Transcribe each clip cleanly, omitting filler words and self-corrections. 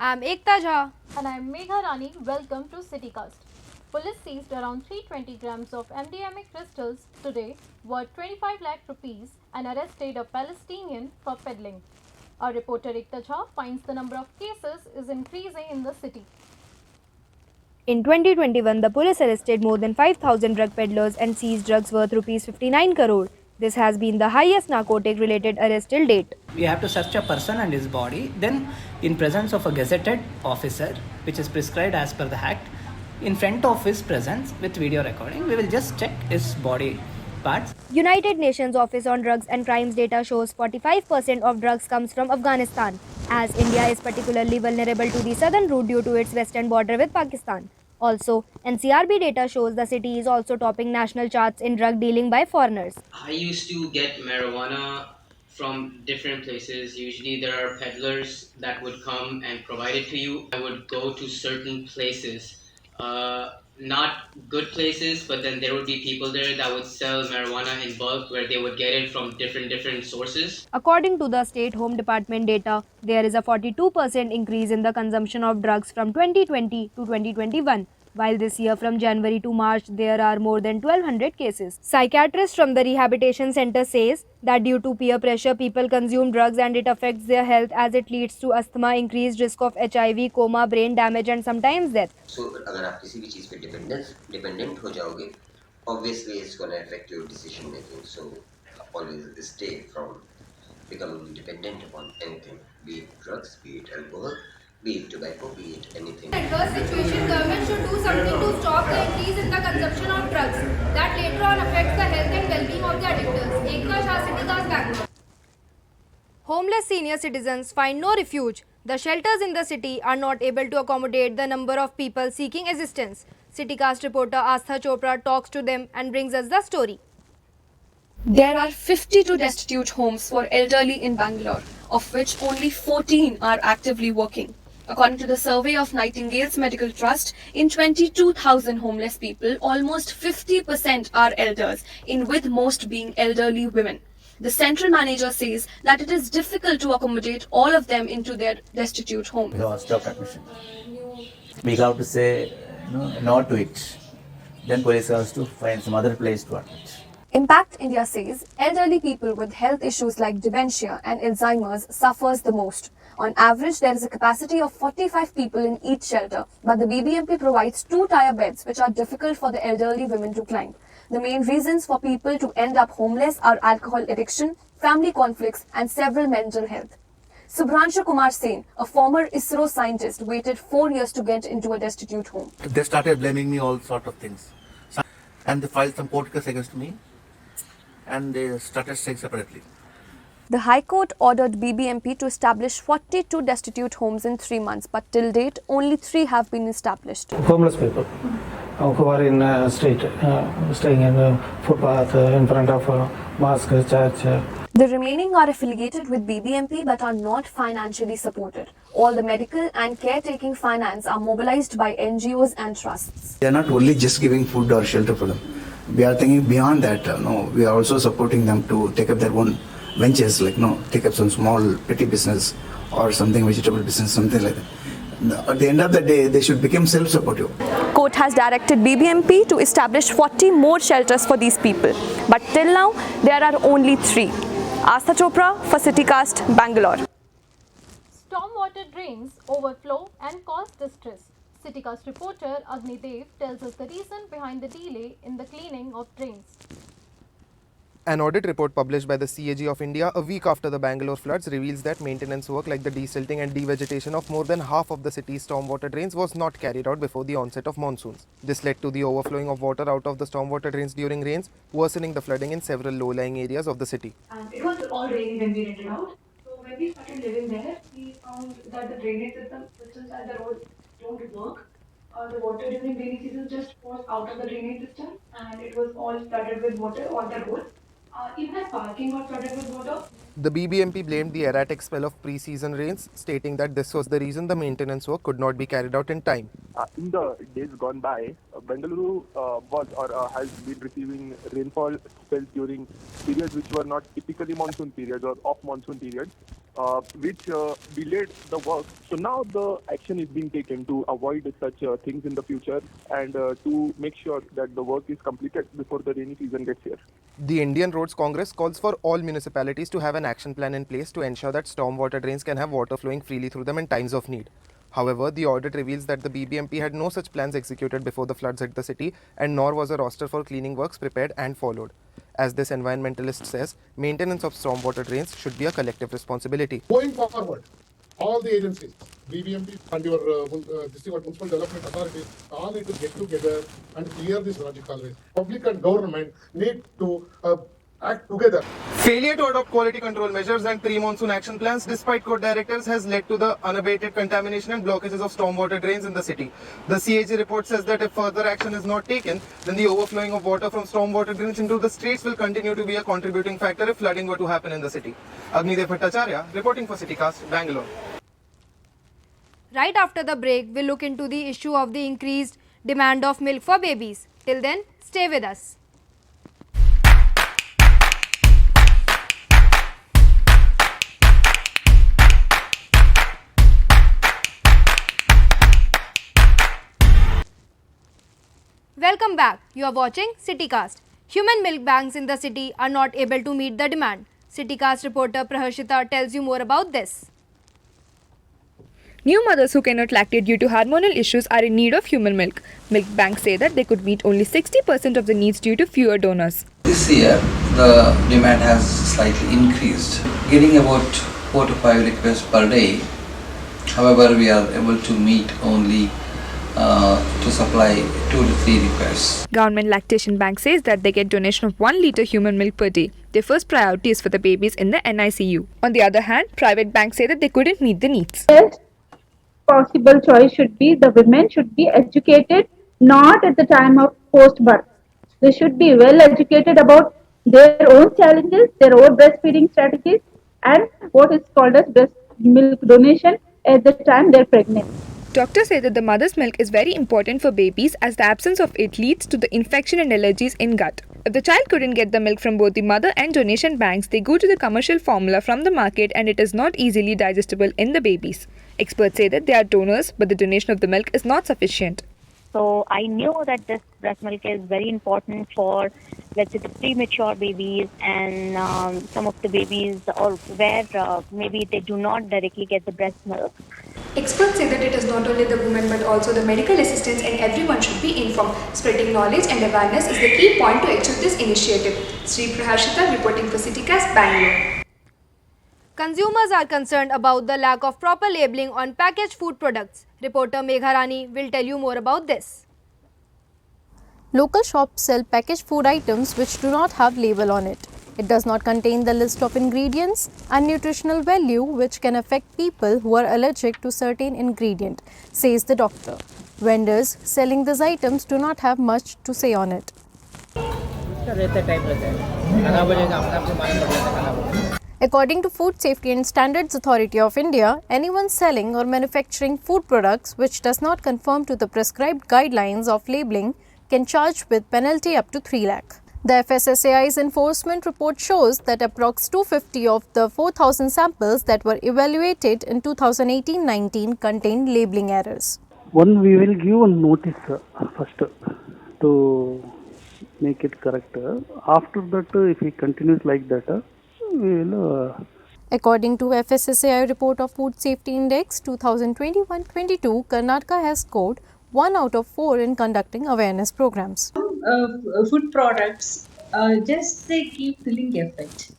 I'm Ekta Jha. And I'm Megha Rani. Welcome to CityCast. Police seized around 320 grams of MDMA crystals today, worth 25 lakh rupees, and arrested a Palestinian for peddling. Our reporter Ekta Jha finds the number of cases is increasing in the city. In 2021, the police arrested more than 5,000 drug peddlers and seized drugs worth Rs 59 crore. This has been the highest narcotic related arrest till date. We have to search a person and his body. Then, in presence of a gazetted officer, which is prescribed as per the Act, in front of his presence with video recording, we will just check his body parts. United Nations Office on Drugs and Crimes data shows 45% of drugs comes from Afghanistan, as India is particularly vulnerable to the southern route due to its western border with Pakistan. Also, NCRB data shows the city is also topping national charts in drug dealing by foreigners. I used to get marijuana from different places. Usually, there are peddlers that would come and provide it to you. I would go to certain places, not good places, but then there would be people there that would sell marijuana in bulk where they would get it from different sources. According to the State Home Department data, there is a 42% increase in the consumption of drugs from 2020 to 2021. While this year from January to March there are more than 1200 cases. Psychiatrist from the rehabilitation center says that due to peer pressure people consume drugs and it affects their health as it leads to asthma, increased risk of HIV, coma, brain damage and sometimes death. So अगर आप किसी भी चीज़ पे dependent हो जाओगे, obviously it's going to affect your decision making. So always stay from becoming dependent upon anything, be it drugs, be it alcohol, be it tobacco, be it anything. In adverse situation, government should do something to stop the increase in the consumption of drugs that later on affects the health and well-being of the addictors. Ekta Jha, CityCast, Bangalore. Homeless senior citizens find no refuge. The shelters in the city are not able to accommodate the number of people seeking assistance. CityCast reporter Astha Chopra talks to them and brings us the story. There are 52 destitute homes for elderly in Bangalore, of which only 14 are actively working. According to the survey of Nightingale's Medical Trust, in 22,000 homeless people, almost 50% are elders, with most being elderly women. The central manager says that it is difficult to accommodate all of them into their destitute homes. Stop admission. We have to say no to it. Then police has to find some other place to admit. Impact India says elderly people with health issues like dementia and Alzheimer's suffers the most. On average, there is a capacity of 45 people in each shelter, but the BBMP provides 2-tier beds which are difficult for the elderly women to climb. The main reasons for people to end up homeless are alcohol addiction, family conflicts and several mental health. Subhranshu Kumar Sen, a former ISRO scientist, waited 4 years to get into a destitute home. They started blaming me all sort of things. And they filed some court case against me and they started staying separately. The High Court ordered BBMP to establish 42 destitute homes in 3 months, but till date, only 3 have been established. Homeless people who are in street, staying in footpath, in front of mosque, church. The remaining are affiliated with BBMP but are not financially supported. All the medical and caretaking finance are mobilized by NGOs and trusts. They are not only just giving food or shelter for them. We are thinking beyond that. We are also supporting them to take up their own ventures, like take up some small petty business or something, vegetable business, something like that. At the end of the day, they should become self-supportive. Court has directed BBMP to establish 40 more shelters for these people. But till now, there are only 3. Astha Chopra for CityCast, Bangalore. Stormwater drains overflow and cause distress. CityCast reporter Agni Dev tells us the reason behind the delay in the cleaning of drains. An audit report published by the CAG of India a week after the Bangalore floods reveals that maintenance work like the desilting and devegetation of more than half of the city's stormwater drains was not carried out before the onset of monsoons. This led to the overflowing of water out of the stormwater drains during rains, worsening the flooding in several low-lying areas of the city. And it was all rainy when we rented out. So when we started living there, we found that the drainage systems at the road don't work. The water during rainy season just pours out of the drainage system and it was all flooded with water on the road. Even a parking got flooded with water. The BBMP blamed the erratic spell of pre-season rains, stating that this was the reason the maintenance work could not be carried out in time. In the days gone by, Bengaluru has been receiving rainfall spells during periods which were not typically monsoon periods or off-monsoon periods, which delayed the work. So now the action is being taken to avoid such things in the future and to make sure that the work is completed before the rainy season gets here. The Indian Roads Congress calls for all municipalities to have an action plan in place to ensure that stormwater drains can have water flowing freely through them in times of need. However, the audit reveals that the BBMP had no such plans executed before the floods hit the city, and nor was a roster for cleaning works prepared and followed. As this environmentalist says, maintenance of stormwater drains should be a collective responsibility. Going forward, all the agencies, BBMP and your district municipal development authorities, all need to get together and clear this logic always. Public and government need to act together. Failure to adopt quality control measures and pre-monsoon action plans despite court directives has led to the unabated contamination and blockages of stormwater drains in the city. The CAG report says that if further action is not taken, then the overflowing of water from stormwater drains into the streets will continue to be a contributing factor if flooding were to happen in the city. Agnidev Bhattacharya reporting for CityCast, Bangalore. Right after the break, we'll look into the issue of the increased demand of milk for babies. Till then, stay with us. Welcome back. You are watching CityCast. Human milk banks in the city are not able to meet the demand. CityCast reporter Prahashita tells you more about this. New mothers who cannot lactate due to hormonal issues are in need of human milk. Milk banks say that they could meet only 60% of the needs due to fewer donors. This year, the demand has slightly increased, getting about 4 to 5 requests per day. However, we are able to meet only to supply 2 to 3 requests. Government Lactation Bank says that they get donation of 1 litre human milk per day. Their first priority is for the babies in the NICU. On the other hand, private banks say that they couldn't meet the needs. Best possible choice should be the women should be educated not at the time of post-birth. They should be well educated about their own challenges, their own breastfeeding strategies, and what is called as breast milk donation at the time they're pregnant. Doctors say that the mother's milk is very important for babies as the absence of it leads to the infection and allergies in gut. If the child couldn't get the milk from both the mother and donation banks, they go to the commercial formula from the market and it is not easily digestible in the babies. Experts say that they are donors, but the donation of the milk is not sufficient. So I knew that this breast milk is very important for, let's say, the premature babies and some of the babies or where maybe they do not directly get the breast milk. Experts say that it is not only the women but also the medical assistants and everyone should be informed. Spreading knowledge and awareness is the key point to achieve this initiative. Sri Prahashita reporting for CityCast, Bangalore. Consumers are concerned about the lack of proper labeling on packaged food products. Reporter Megha Rani will tell you more about this. Local shops sell packaged food items which do not have label on it. It does not contain the list of ingredients and nutritional value which can affect people who are allergic to certain ingredient, says the doctor. Vendors selling these items do not have much to say on it. According to Food Safety and Standards Authority of India, anyone selling or manufacturing food products which does not conform to the prescribed guidelines of labeling can charge with penalty up to 3 lakh. The FSSAI's enforcement report shows that approx 250 of the 4,000 samples that were evaluated in 2018-19 contained labeling errors. One, we will give a notice first to make it correct. After that, if he continues like that, we will. According to FSSAI report of Food Safety Index 2021-22, Karnataka has scored 1 out of 4 in conducting awareness programs. Food products just they keep filling effect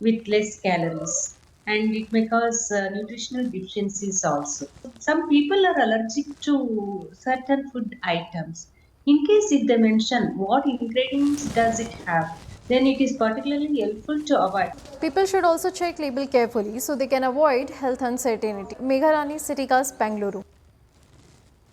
with less calories and it may cause nutritional deficiencies also. Some people are allergic to certain food items. In case if they mention what ingredients does it have, then it is particularly helpful to avoid. People should also check label carefully so they can avoid health uncertainty. Megha Rani, CityCast, Bangalore.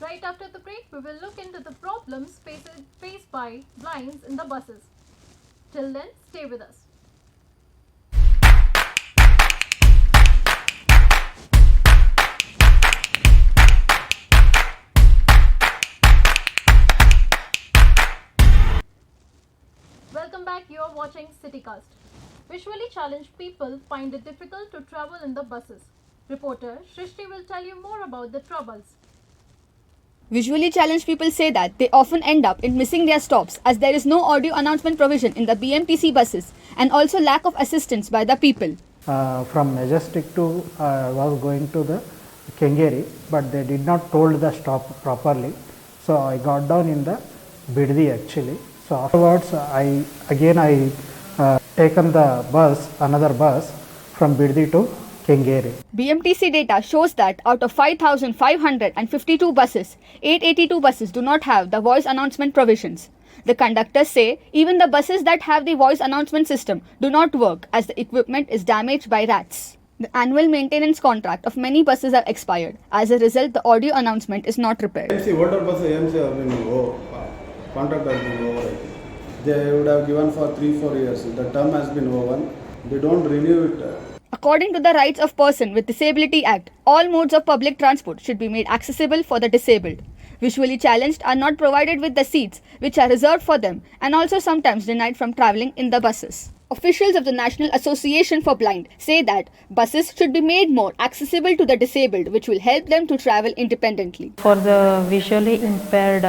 Right after the break, we will look into the problems faced by blinds in the buses. Till then, stay with us. Welcome back. You are watching CityCast. Visually challenged people find it difficult to travel in the buses. Reporter Shrishti will tell you more about the troubles. Visually challenged people say that they often end up in missing their stops as there is no audio announcement provision in the BMTC buses and also lack of assistance by the people. From Majestic to was going to the Kengeri, but they did not told the stop properly. So I got down in the Biddi actually. So afterwards I taken the bus, another bus from Biddi to Kengeri. BMTC data shows that out of 5,552 buses, 882 buses do not have the voice announcement provisions. The conductors say even the buses that have the voice announcement system do not work as the equipment is damaged by rats. The annual maintenance contract of many buses have expired. As a result, the audio announcement is not repaired. Older buses have been contract has been over. They would have given for 3-4 years. The term has been over. They don't renew it. According to the Rights of Person with Disability Act, all modes of public transport should be made accessible for the disabled. Visually challenged are not provided with the seats which are reserved for them and also sometimes denied from travelling in the buses. Officials of the National Association for Blind say that buses should be made more accessible to the disabled, which will help them to travel independently. For the visually impaired,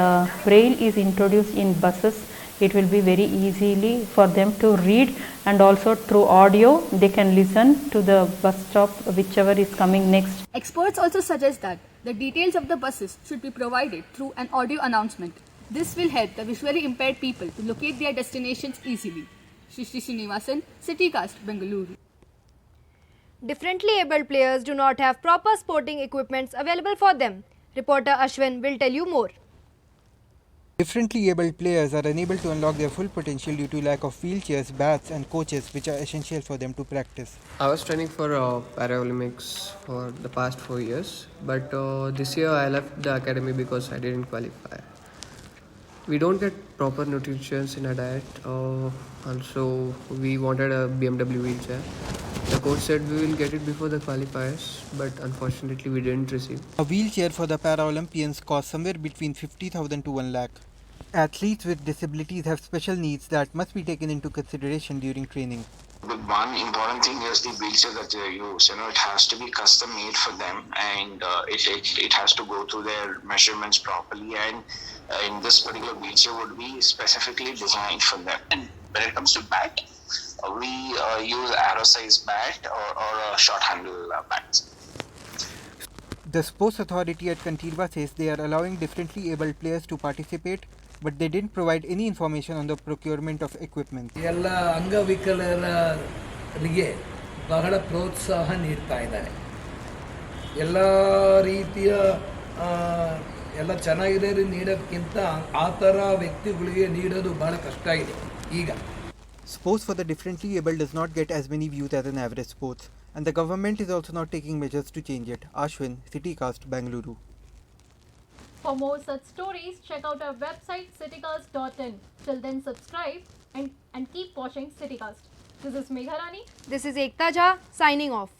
braille is introduced in buses. It will be very easily for them to read, and also through audio they can listen to the bus stop whichever is coming next. Experts also suggest that the details of the buses should be provided through an audio announcement. This will help the visually impaired people to locate their destinations easily. Shrishti Srinivasan, CityCast, Bengaluru. Differently abled players do not have proper sporting equipments available for them. Reporter Ashwin will tell you more. Differently abled players are unable to unlock their full potential due to lack of wheelchairs, bats and coaches which are essential for them to practice. I was training for Paralympics for the past 4 years, but this year I left the academy because I didn't qualify. We don't get proper nutrition in our diet. Also, we wanted a BMW wheelchair. The coach said we will get it before the qualifiers, but unfortunately we didn't receive. A wheelchair for the Paralympians costs somewhere between 50,000 to 1 lakh. Athletes with disabilities have special needs that must be taken into consideration during training. The one important thing is the wheelchair that they use. It has to be custom made for them, and it has to go through their measurements properly. And in this particular wheelchair would be specifically designed for them. And when it comes to bat, we use arrow size bat or a short handle bats. The Sports Authority at Kantirva says they are allowing differently abled players to participate, but they didn't provide any information on the procurement of equipment. ಎಲ್ಲ ಅಂಗವಿಕಲರಿಗೆ ಬಹಳ ಪ್ರೋತ್ಸಾಹ ನೀಡ್ತಾ ಇದ್ದಾರೆ. ಎಲ್ಲ ರೀತಿಯ ಎಲ್ಲ ಚೆನ್ನಾಗಿರೋರು ನೀಡೋದಕ್ಕಿಂತ ಆ ಥರ ವ್ಯಕ್ತಿಗಳಿಗೆ ನೀಡೋದು ಬಹಳ ಕಷ್ಟ ಇದೆ ಈಗ. Sports for the differently abled does not get as many views as an average sports, and the government is also not taking measures to change it. Ashwin, CityCast, Bengaluru. For more such stories, check out our website citycast.in. Till then, subscribe and keep watching CityCast. This is Megha Rani. This is Ekta Jha signing off.